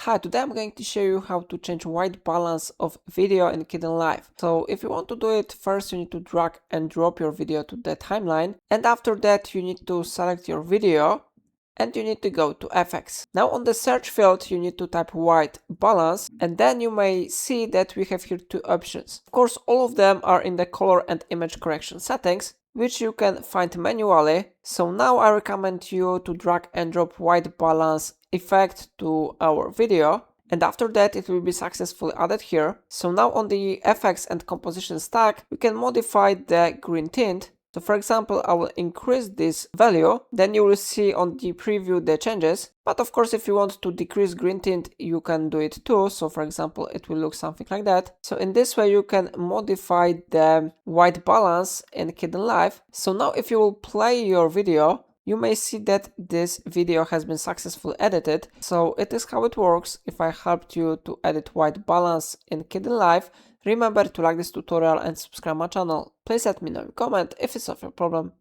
Hi, today I'm going to show you how to change white balance of video in Kdenlive. So if you want to do it, first you need to drag and drop your video to the timeline, and after that you need to select your video and you need to go to FX. Now on the search field you need to type white balance, and then you may see that we have here two options. Of course, all of them are in the color and image correction settings, which you can find manually. So now I recommend you to drag and drop white balance effect to our video, and after that it will be successfully added here. So now on the FX and composition stack we can modify the green tint. So for example, I will increase this value, then you will see on the preview the changes. But of course, if you want to decrease green tint, you can do it too. So for example, it will look something like that. So in this way, you can modify the white balance in Kdenlive. So now if you will play your video, you may see that this video has been successfully edited. So it is how it works. If I helped you to edit white balance in Kdenlive, remember to like this tutorial and subscribe my channel. Please let me know in a comment if it's of your problem.